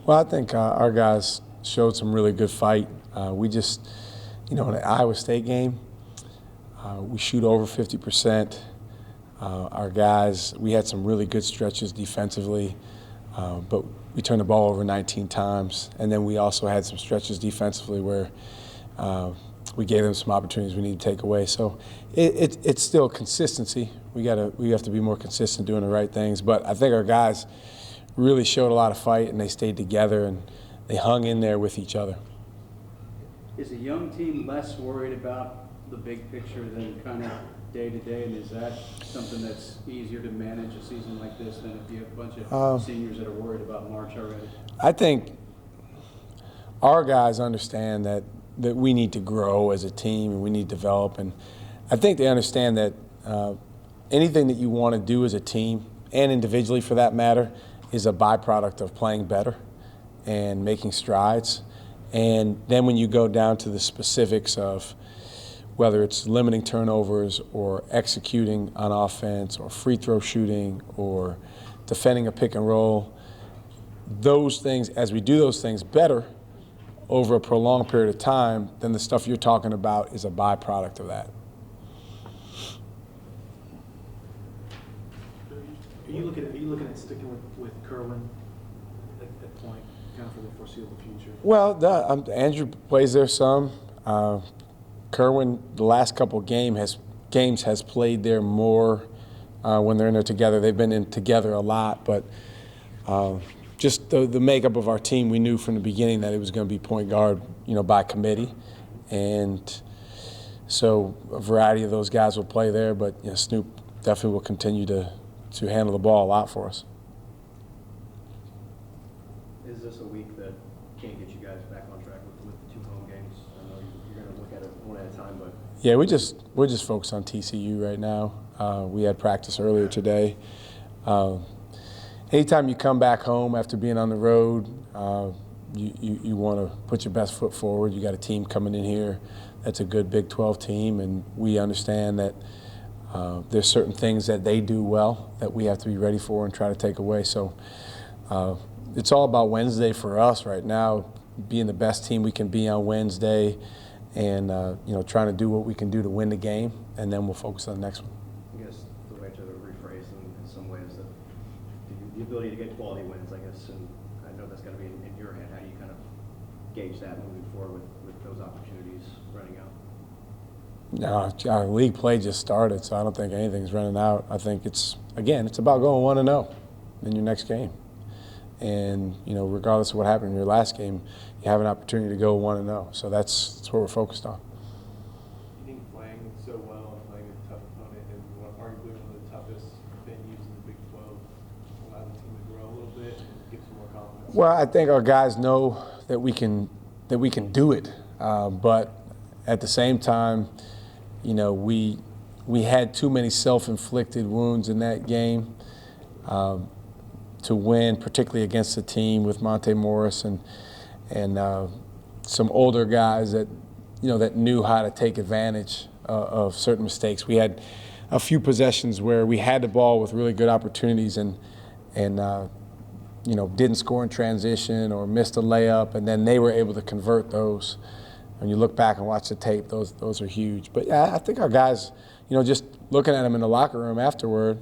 Well, I think our guys showed some really good fight. We just, in the Iowa State game, we shoot over 50%. Our guys, we had some really good stretches defensively, but we turned the ball over 19 times. And then we also had some stretches defensively where we gave them some opportunities we need to take away. So it's still consistency. We have to be more consistent doing the right things. But I think our guys really showed a lot of fight, and they stayed together, and they hung in there with each other. Is a young team less worried about the big picture than kind of day to day, and is that something that's easier to manage a season like this than if you have a bunch of seniors that are worried about March already? I think our guys understand that we need to grow as a team and we need to develop, and I think they understand that anything that you want to do as a team and individually for that matter is a byproduct of playing better and making strides. And then when you go down to the specifics of whether it's limiting turnovers or executing on offense or free throw shooting or defending a pick and roll, those things, as we do those things better over a prolonged period of time, then the stuff you're talking about is a byproduct of that. Are you looking at sticking with Kerwin at point, kind of for the foreseeable future? Well, Andrew plays there some. Kerwin, the last couple games has played there more when they're in there together. They've been in together a lot, but just the makeup of our team, we knew from the beginning that it was going to be point guard, by committee, and so a variety of those guys will play there. But Snoop definitely will continue to handle the ball a lot for us. Is this a week that can't get you guys back on track with the 2 home games? I know you're going to look at it one at a time, but yeah, we're just focused on TCU right now. We had practice earlier today. Anytime you come back home after being on the road, you want to put your best foot forward. You got a team coming in here that's a good Big 12 team, and we understand that there's certain things that they do well that we have to be ready for and try to take away. So it's all about Wednesday for us right now, being the best team we can be on Wednesday, and trying to do what we can do to win the game, and then we'll focus on the next one. I guess the way to rephrase in some ways that the ability to get quality wins, I guess, and I know that's got to be in your head. How do you kind of gauge that moving forward with those opportunities running out? No, our league play just started, so I don't think anything's running out. I think it's about going 1-0 in your next game. And, regardless of what happened in your last game, you have an opportunity to go 1-0. So that's what we're focused on. You think playing so well and playing a tough opponent and arguably one of the toughest venues in the Big 12 allow the team to grow a little bit and give some more confidence? Well, I think our guys know that we can do it, but at the same time, we had too many self-inflicted wounds in that game to win, particularly against a team with Monte Morris and some older guys that knew how to take advantage of certain mistakes. We had a few possessions where we had the ball with really good opportunities and didn't score in transition or missed a layup, and then they were able to convert those. When you look back and watch the tape, those are huge. But yeah, I think our guys, just looking at them in the locker room afterward,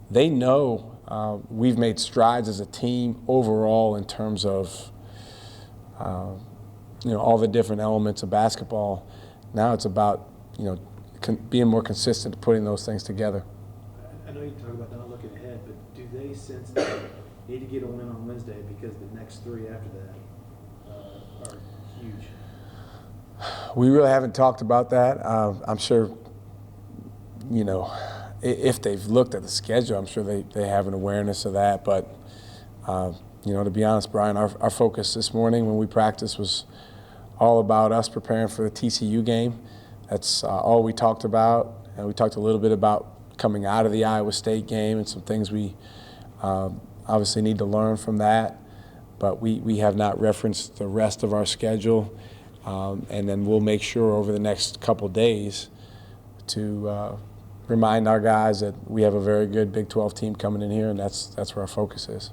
they know we've made strides as a team overall in terms of all the different elements of basketball. Now it's about being more consistent to putting those things together. I know you talk about not looking ahead, but do they sense that they need to get a win on Wednesday because the next 3 after that are huge? We really haven't talked about that. I'm sure, if they've looked at the schedule, I'm sure they have an awareness of that. But, to be honest, Brian, our focus this morning when we practiced was all about us preparing for the TCU game. That's all we talked about. And we talked a little bit about coming out of the Iowa State game and some things we obviously need to learn from that. But we have not referenced the rest of our schedule. And then we'll make sure over the next couple days to remind our guys that we have a very good Big 12 team coming in here, and that's where our focus is.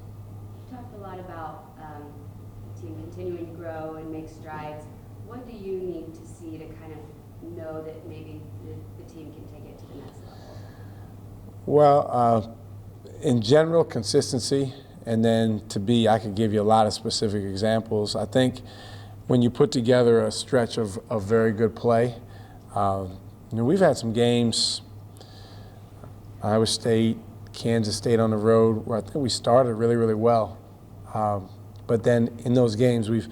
You talked a lot about Well, in general, consistency, and then I could give you a lot of specific examples. I think when you put together a stretch of very good play, we've had some games, Iowa State, Kansas State on the road, where I think we started really, really well. But then in those games, we've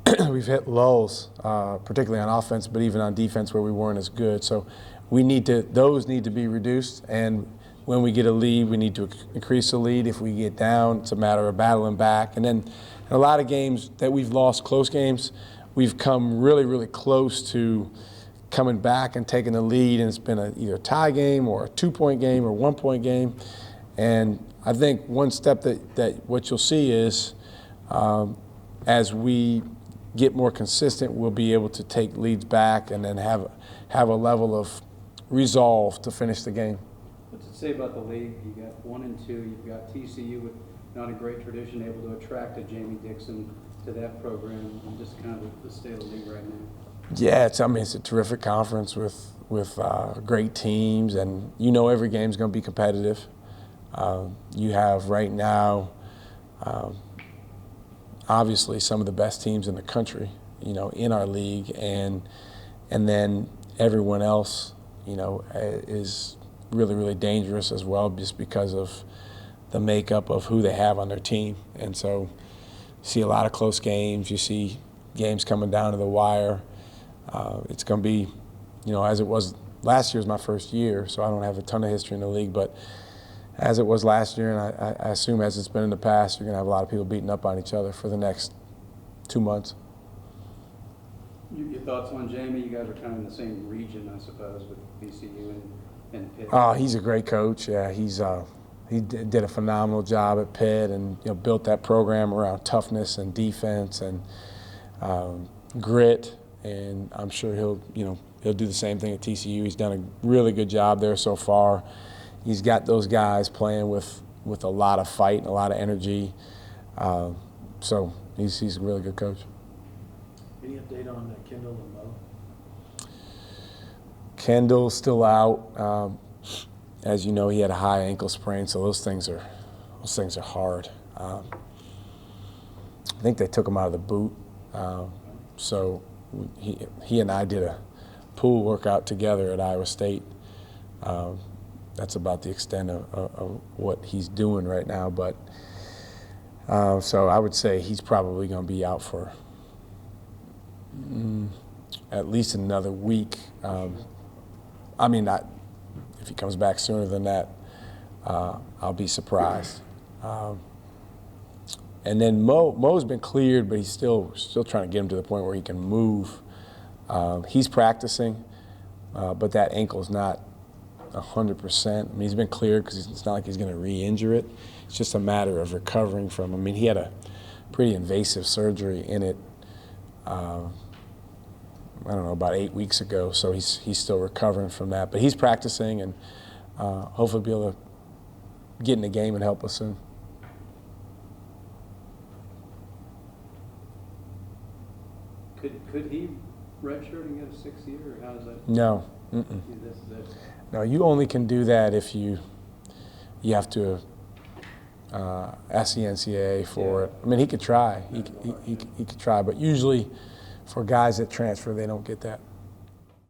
hit lulls, particularly on offense, but even on defense where we weren't as good. So those need to be reduced. And when we get a lead, we need to increase the lead. If we get down, it's a matter of battling back. And then in a lot of games that we've lost, close games, we've come really, really close to coming back and taking the lead, and it's been either a tie game or a 2-point game or 1-point game. And I think one step that what you'll see is as we get more consistent, we'll be able to take leads back and then have a level of resolve to finish the game. What's it say about the league? You got 1 and 2. You've got TCU with not a great tradition, able to attract a Jamie Dixon to that program. And just kind of the state of the league right now. Yeah, it's a terrific conference with great teams, and every game's going to be competitive. You have right now, obviously, some of the best teams in the country, in our league, and then everyone else, is really, really dangerous as well, just because of the makeup of who they have on their team. And so you see a lot of close games. You see games coming down to the wire. It's going to be, as it was last year was my first year, so I don't have a ton of history in the league, but as it was last year, and I assume as it's been in the past, you're going to have a lot of people beating up on each other for the next 2 months. Your thoughts on Jamie? You guys are kind of in the same region, I suppose, with VCU and Pitt. Oh, he's a great coach. Yeah, he did a phenomenal job at Pitt, and built that program around toughness and defense and grit. And I'm sure he'll do the same thing at TCU. He's done a really good job there so far. He's got those guys playing with a lot of fight and a lot of energy. So he's a really good coach. Any update on Kendall and Mo? Kendall's still out. As you know, he had a high ankle sprain, so those things are hard. I think they took him out of the boot. So he and I did a pool workout together at Iowa State. That's about the extent of what he's doing right now. But so I would say he's probably going to be out for at least another week. If he comes back sooner than that, I'll be surprised. And then Mo's been cleared, but he's still trying to get him to the point where he can move. He's practicing, but that ankle's not 100%. He's been cleared because it's not like he's going to re-injure it. It's just a matter of recovering from. He had a pretty invasive surgery in it. I don't know, about 8 weeks ago. So he's still recovering from that, but he's practicing, and hopefully be able to get in the game and help us soon. Could he redshirt and get a 6th year, or how does that? No. No, you only can do that if you have to ask the NCAA for it. He could try. He could try, but usually for guys that transfer, they don't get that.